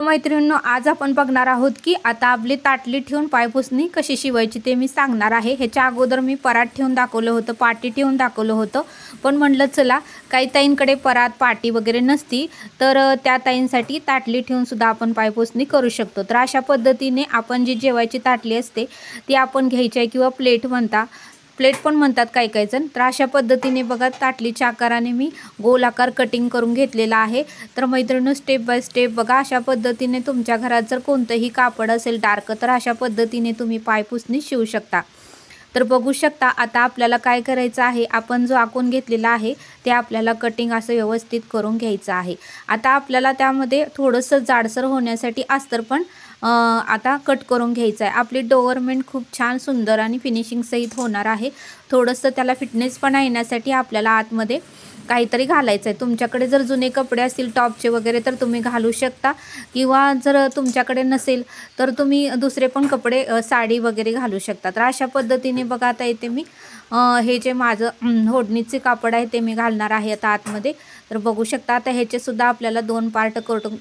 मैत्रिणींनो, आज आपण बघणार आहोत की आता आपली ताटली ठेवून पायपुसणी कशी शिवायची ते मी सांगणार आहे। ह्याच्या अगोदर मी परात ठेवून दाखवलं होतं, पाटी ठेवून दाखवलं होतं, पण म्हणलं चला काही ताईंकडे परात पाटी वगैरे नसती तर त्या ताईंसाठी ताटली ठेवून सुद्धा आपण पायपुसणी करू शकतो। तर अशा पद्धतीने आपण जी जेवायची ताटली असते ती आपण घ्यायची आहे, किंवा प्लेट पण म्हणतात काही जण। तर अशा पद्धतीने बघा ताटलीच्या आकाराने मी गोल आकार कटिंग करून घेतलेला आहे। तर मैत्रिणींनो, स्टेप बाय स्टेप बघा, अशा पद्धतीने तुमच्या घरात जर कोणतंही कापड असेल डार्क तर अशा पद्धतीने तुम्ही पायपुसणी शिवू शकता। तर बघू शकता आता आपल्याला काय करायचं आहे, आपण जो आखून घेतलेला आहे ते आपल्याला कटिंग असं व्यवस्थित करून घ्यायचं आहे। आता आपल्याला त्यामध्ये थोडंसं जाडसर होण्यासाठी अस्तर पण आता कट करून घ्यायचं आहे। आपली डोअरमेंट खूप छान सुंदर आणि फिनिशिंग सहित होणार आहे। थोडंसं त्याला फिटनेसपणा येण्यासाठी आपल्याला आतमध्ये काहीतरी घालायचं आहे। तुमच्याकडे जर जुने कपडे असतील टॉपचे वगैरे तर तुम्ही घालू शकता, किंवा जर तुमच्याकडे नसेल तर तुम्ही दुसरे पण कपडे साडी वगैरे घालू शकता। तर अशा पद्धतीने बघा आता इथे मी हे जे माझं ओढणीचे कापड आहे ते मी घालणार आहे आता आतमध्ये। तर बघू शकता आता ह्याचे सुद्धा आपल्याला 2 पार्ट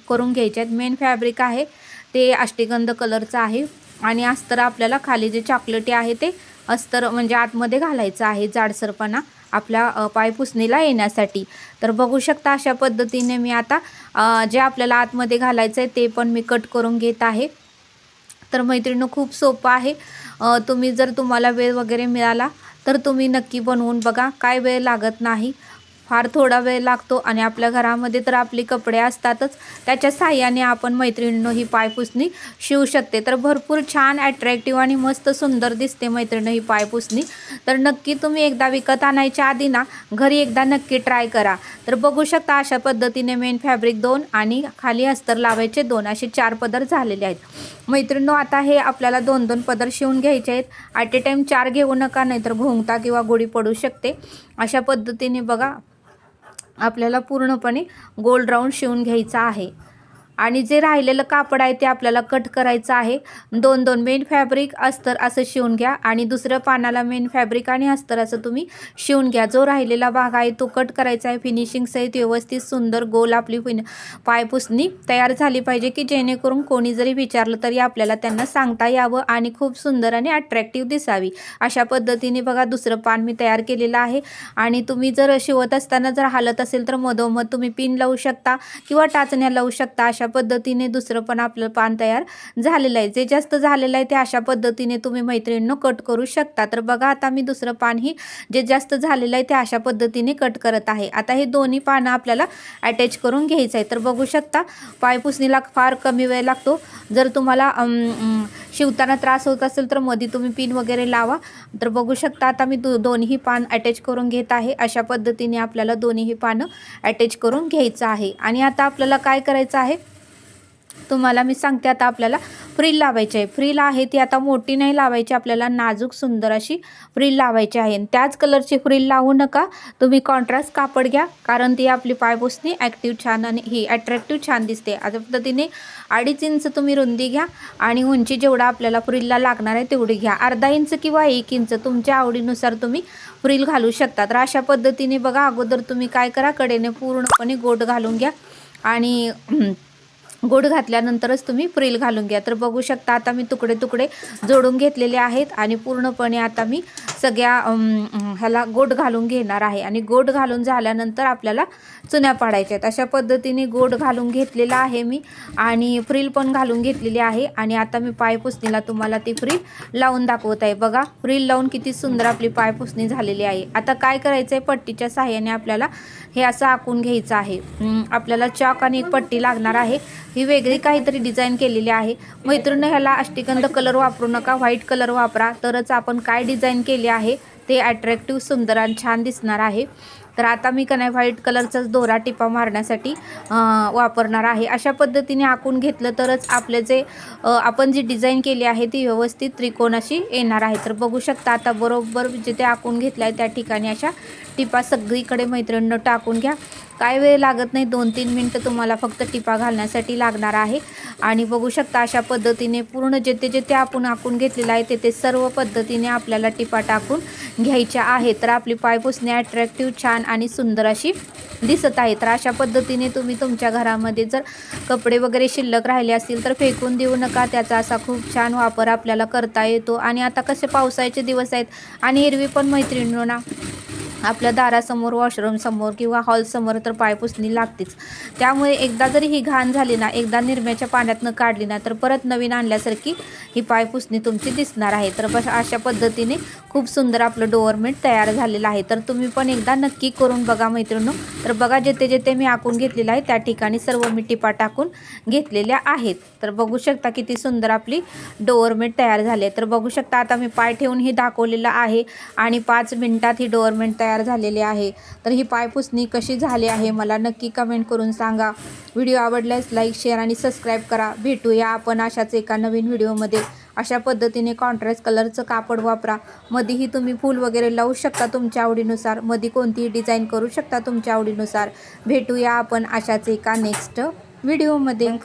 करून घ्यायचे आहेत। मेन फॅब्रिक आहे ते अष्टगंध कलरचं आहे, आणि अस्तर आपल्याला खाली जे चॉकलेटी आहे ते अस्तर म्हणजे आतमध्ये घालायचं आहे जाडसरपणा आपल्या पायपुसणीला येण्यासाठी। तर बघू शकता अशा पद्धतीने मी आता जे आपल्याला आतमध्ये घालायचं आहे ते पण मी कट करून घेत आहे। तर मैत्रिणींनो, खूप सोपं आहे। तुम्ही जर तुम्हाला वेळ वगैरे मिळाला तर तुम्ही नक्की बनवून बघा, काय वेळ लागत नाही, फार थोडा वेळ लागतो, आणि आपल्या घरामध्ये तर आपले कपडे असतातच, त्याच्या साहाय्याने आपण मैत्रिणींनो ही पायपुसणी शिवू शकते। तर भरपूर छान अट्रॅक्टिव्ह आणि मस्त सुंदर दिसते मैत्रिणींनो ही पायपुसणी। तर नक्की तुम्ही एकदा विकत आणायच्या आधी ना घरी एकदा नक्की ट्राय करा। तर बघू शकता अशा पद्धतीने मेन फॅब्रिक 2 आणि खाली अस्तर लावायचे 2 असे 4 पदर झालेले आहेत। मैत्रिणींनो, आता हे आपल्याला 2-2 पदर शिवून घ्यायचे आहेत। ॲट ए टाईम 4 घेऊ नका, नाहीतर घोंगटा किंवा गोडी पडू शकते। अशा पद्धतीने बघा आपल्याला पूर्णपणे गोल राऊंड शिवून घ्यायचा आहे, आणि जे राहिलेलं कापड आहे ते आपल्याला कट करायचं आहे। 2-2 मेन फॅब्रिक अस्तर असं शिवून घ्या, आणि दुसऱ्या पानाला मेन फॅब्रिक आणि अस्तर असं तुम्ही शिवून घ्या। जो राहिलेला भाग आहे तो कट करायचा आहे फिनिशिंग सहित व्यवस्थित सुंदर गोल आपली पायपुसणी तयार झाली पाहिजे, की जेणेकरून कोणी जरी विचारलं तरी आपल्याला त्यांना सांगता यावं आणि खूप सुंदर आणि अट्रॅक्टिव्ह दिसावी। अशा पद्धतीने बघा दुसरं पान मी तयार केलेलं आहे, आणि तुम्ही जर शिवत असताना जर हालत असेल तर मधोमध तुम्ही पिन लावू शकता किंवा टाचण्या लावू शकता। अशा पद्धतीने दुसरं पण आपलं पान तयार झालेलं आहे। जे जास्त झालेलं आहे ते अशा पद्धतीने तुम्ही मैत्रिणींनो कट करू शकता। तर बघा आता मी दुसरं पान ही जे जास्त झालेलं आहे ते अशा पद्धतीने कट करत आहे। आता हे दोन्ही पानं आपल्याला अटॅच करून घ्यायचं आहे। तर बघू शकता पायपुसणीला फार कमी वेळ लागतो। जर तुम्हाला शिवताना त्रास होत असेल तर मध्ये तुम्ही पिन वगैरे लावा। तर बघू शकता आता मी दोन्ही पान अटॅच करून घेत आहे। अशा पद्धतीने आपल्याला दोन्ही पानं अटॅच करून घ्यायचं आहे। आणि आता आपल्याला काय करायचं आहे तुम्हाला मी सांगते। आता आपल्याला फ्रिल लावायची आहे। फ्रिल आहे ती आता मोठी नाही लावायची, आपल्याला नाजूक सुंदर अशी फ्रिल लावायची आहे। त्याच कलरची फ्रिल लावू नका, तुम्ही कॉन्ट्रास्ट कापड घ्या, कारण ती आपली पायपुसणी ॲक्टिव्ह छान आणि ही अट्रॅक्टिव्ह छान दिसते। अशा पद्धतीने 2.5 इंच तुम्ही रुंदी घ्या, आणि उंची जेवढा आपल्याला फ्रिलला लागणार आहे तेवढी घ्या। अर्धा इंच किंवा 1 इंच तुमच्या आवडीनुसार तुम्ही फ्रिल घालू शकता। तर अशा पद्धतीने बघा अगोदर तुम्ही काय करा, कडेने पूर्णपणे गोट घालून घ्या, आणि गोड घातल्यानंतरच तुम्ही फ्रिल घालून घ्या। तर बघू शकता आता मी तुकडे तुकडे जोडून घेतलेले आहेत, आणि पूर्णपणे आता मी सगळ्या ह्याला गोट घालून घेणार आहे। आणि गोट घालून झाल्यानंतर आपल्याला चुन्या पाडायच्या आहेत। अशा पद्धतीने गोट घालून घेतलेला आहे मी, आणि फ्रिल पण घालून घेतलेली आहे। आणि आता मी पायपुसणीला तुम्हाला ती फ्रिल लावून दाखवत आहे। बघा फ्रिल लावून किती सुंदर आपली पायपुसणी झालेली आहे। आता काय करायचं आहे, पट्टीच्या सहाय्याने आपल्याला हे असं आखून घ्यायचं आहे। आपल्याला चॉक आणि एक पट्टी लागणार आहे, ही वेगळी काहीतरी डिझाईन केलेली आहे। मैत्रिणी, ह्याला अष्टगंध कलर वापरू नका, व्हाईट कलर वापरा, तरच आपण काय डिझाईन केली आहे ते अट्रॅक्टिव्ह सुंदर आणि छान दिसणार आहे। तर आता मी नाही व्हाईट कलरचाच दोरा टिपा मारण्यासाठी वापरणार आहे। अशा पद्धतीने आखून घेतलं तरच आपले जे आपण जी डिझाईन केली आहे ती व्यवस्थित त्रिकोण अशी येणार आहे। तर बघू शकता आता बरोबर जिथे आखून घेतलं आहे त्या ठिकाणी अशा टिपा सगळीकडे मैत्रिणींनो टाकून घ्या। काय वेळ लागत नाही, 2-3 मिनटं तुम्हाला फक्त टिपा घालण्यासाठी लागणार आहे। आणि बघू शकता अशा पद्धतीने पूर्ण जेथे आपण आखून घेतलेलं आहे ते सर्व पद्धतीने आपल्याला टिपा टाकून घ्यायच्या आहे. तर आपली पायपुसणी अट्रॅक्टिव्ह, छान आणि सुंदर अशी दिसत आहे. तर अशा पद्धतीने तुम्ही तुमच्या घरामध्ये जर कपडे वगैरे शिल्लक राहिले असतील तर फेकून देऊ नका. त्याचा असा खूप छान वापर आपल्याला करता येतो. आणि आता कसे पावसाळ्याचे दिवस आहेत आणि एरवी पण मैत्रिणींना आपल्या दारासमोर, वॉशरूम समोर किंवा हॉलसमोर तर पायपुसणी लागतेच. त्यामुळे एकदा जरी ही घाण झाली ना, एकदा निरम्याच्या पाण्यातनं काढली ना, तर परत नवीन आणल्यासारखी ही पायपुसणी तुमची दिसणार आहे. तर बस अशा पद्धतीने खूप सुंदर आपलं डोअरमेट तयार झालेलं आहे. तर तुम्ही पण एकदा नक्की करून बघा मैत्रिणींनो. तर बघा जेथे मी आखून घेतलेलं आहे त्या ठिकाणी सर्व मी टिपा टाकून घेतलेल्या आहेत. तर बघू शकता किती सुंदर आपली डोअरमेट तयार झाली आहे. तर बघू शकता आता मी पाय ठेवून ही दाखवलेलं आहे आणि 5 मिनिटात ही डोअरमेट तयार झालेली आहे. तर ही पायपुसणी कशी झाली आहे मला नक्की कमेंट करून सांगा. व्हिडिओ आवडल्यास लाईक, शेअर आणि सबस्क्राईब करा. भेटूया आपण अशाच एका नवीन व्हिडिओमध्ये. अशा पद्धतीने कॉन्ट्रास्ट कलरचं कापड वापरा. मध्येही तुम्ही फूल वगैरे लावू शकता तुमच्या आवडीनुसार. मध्ये कोणतीही डिझाईन करू शकता तुमच्या आवडीनुसार. भेटूया आपण अशाच एका नेक्स्ट व्हिडिओमध्ये.